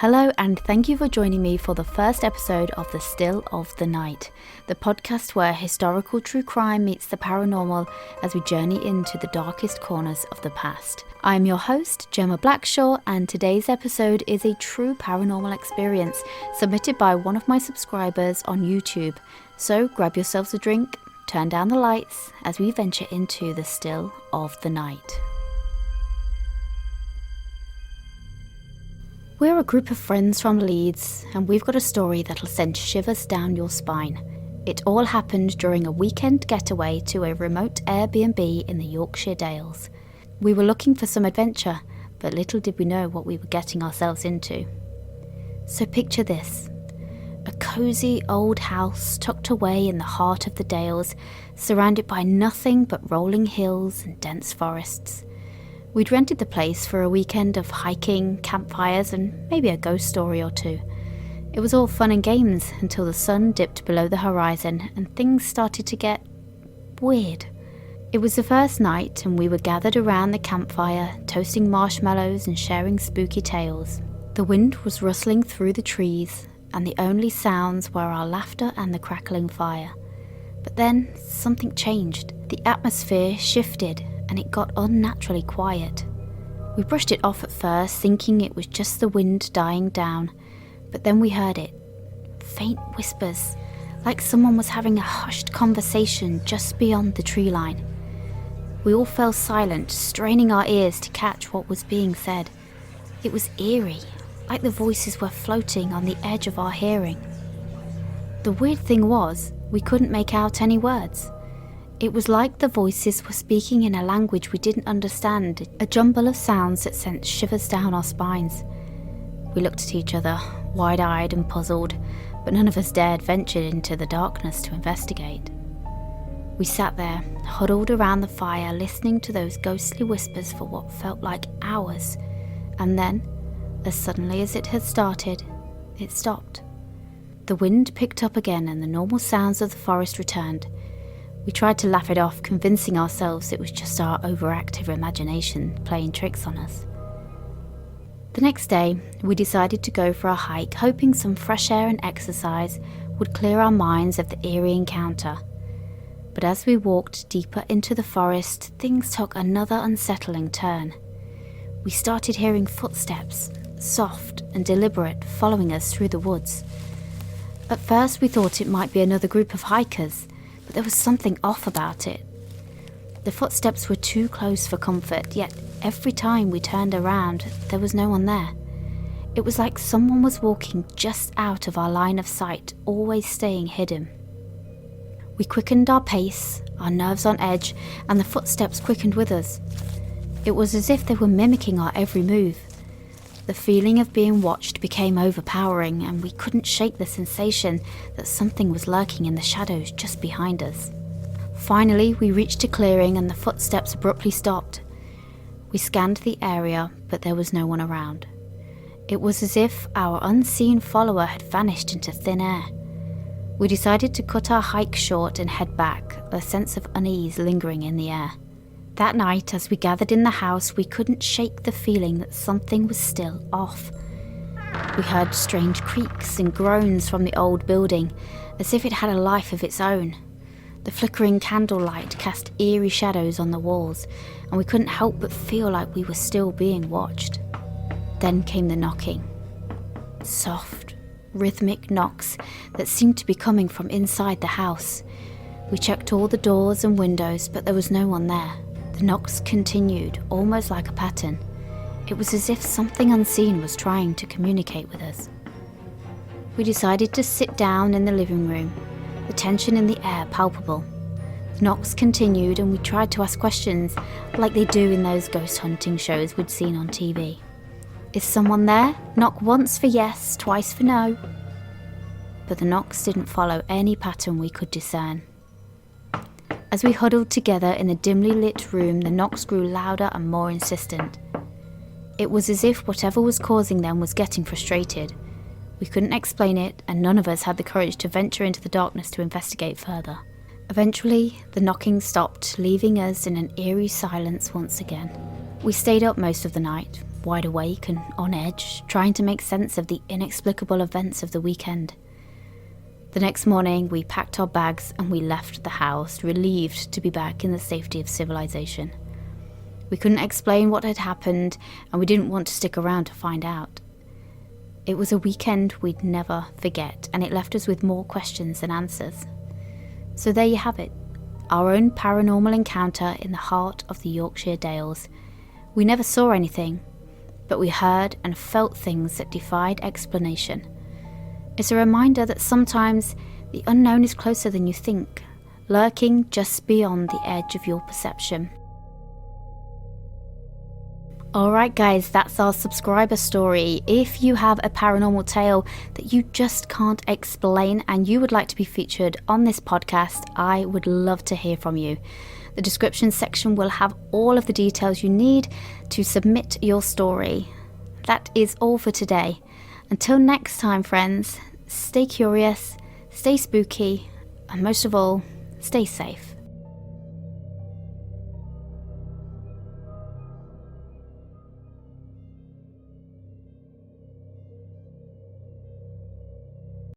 Hello and thank you for joining me for the first episode of The Still of the Night, the podcast where historical true crime meets the paranormal as we journey into the darkest corners of the past. I'm your host, Gemma Blackshaw, and today's episode is a true paranormal experience submitted by one of my subscribers on YouTube. So grab yourselves a drink, turn down the lights as we venture into the still of the night. We're a group of friends from Leeds, and we've got a story that'll send shivers down your spine. It all happened during a weekend getaway to a remote Airbnb in the Yorkshire Dales. We were looking for some adventure, but little did we know what we were getting ourselves into. So picture this. A cosy old house tucked away in the heart of the Dales, surrounded by nothing but rolling hills and dense forests. We'd rented the place for a weekend of hiking, campfires, and maybe a ghost story or two. It was all fun and games until the sun dipped below the horizon and things started to get weird. It was the first night and we were gathered around the campfire, toasting marshmallows and sharing spooky tales. The wind was rustling through the trees, and the only sounds were our laughter and the crackling fire. But then something changed. The atmosphere shifted and it got unnaturally quiet. We brushed it off at first, thinking it was just the wind dying down, but then we heard it. Faint whispers, like someone was having a hushed conversation just beyond the tree line. We all fell silent, straining our ears to catch what was being said. It was eerie, like the voices were floating on the edge of our hearing. The weird thing was, we couldn't make out any words. It was like the voices were speaking in a language we didn't understand, a jumble of sounds that sent shivers down our spines. We looked at each other, wide-eyed and puzzled, but none of us dared venture into the darkness to investigate. We sat there, huddled around the fire, listening to those ghostly whispers for what felt like hours, and then, as suddenly as it had started, it stopped. The wind picked up again and the normal sounds of the forest returned. We tried to laugh it off, convincing ourselves it was just our overactive imagination playing tricks on us. The next day, we decided to go for a hike, hoping some fresh air and exercise would clear our minds of the eerie encounter. But as we walked deeper into the forest, things took another unsettling turn. We started hearing footsteps, soft and deliberate, following us through the woods. At first we thought it might be another group of hikers, but there was something off about it. The footsteps were too close for comfort, yet every time we turned around, there was no one there. It was like someone was walking just out of our line of sight, always staying hidden. We quickened our pace, our nerves on edge, and the footsteps quickened with us. It was as if they were mimicking our every move. The feeling of being watched became overpowering, and we couldn't shake the sensation that something was lurking in the shadows just behind us. Finally, we reached a clearing and the footsteps abruptly stopped. We scanned the area, but there was no one around. It was as if our unseen follower had vanished into thin air. We decided to cut our hike short and head back, a sense of unease lingering in the air. That night, as we gathered in the house, we couldn't shake the feeling that something was still off. We heard strange creaks and groans from the old building, as if it had a life of its own. The flickering candlelight cast eerie shadows on the walls, and we couldn't help but feel like we were still being watched. Then came the knocking. Soft, rhythmic knocks that seemed to be coming from inside the house. We checked all the doors and windows, but there was no one there. The knocks continued, almost like a pattern. It was as if something unseen was trying to communicate with us. We decided to sit down in the living room, the tension in the air palpable. The knocks continued and we tried to ask questions, like they do in those ghost hunting shows we'd seen on TV. Is someone there? Knock once for yes, twice for no. But the knocks didn't follow any pattern we could discern. As we huddled together in the dimly lit room, the knocks grew louder and more insistent. It was as if whatever was causing them was getting frustrated. We couldn't explain it, and none of us had the courage to venture into the darkness to investigate further. Eventually, the knocking stopped, leaving us in an eerie silence once again. We stayed up most of the night, wide awake and on edge, trying to make sense of the inexplicable events of the weekend. The next morning, we packed our bags and we left the house, relieved to be back in the safety of civilization. We couldn't explain what had happened, and we didn't want to stick around to find out. It was a weekend we'd never forget, and it left us with more questions than answers. So there you have it, our own paranormal encounter in the heart of the Yorkshire Dales. We never saw anything, but we heard and felt things that defied explanation. It's a reminder that sometimes the unknown is closer than you think, lurking just beyond the edge of your perception. Alright guys, that's our subscriber story. If you have a paranormal tale that you just can't explain and you would like to be featured on this podcast, I would love to hear from you. The description section will have all of the details you need to submit your story. That is all for today. Until next time, friends, stay curious, stay spooky, and most of all, stay safe.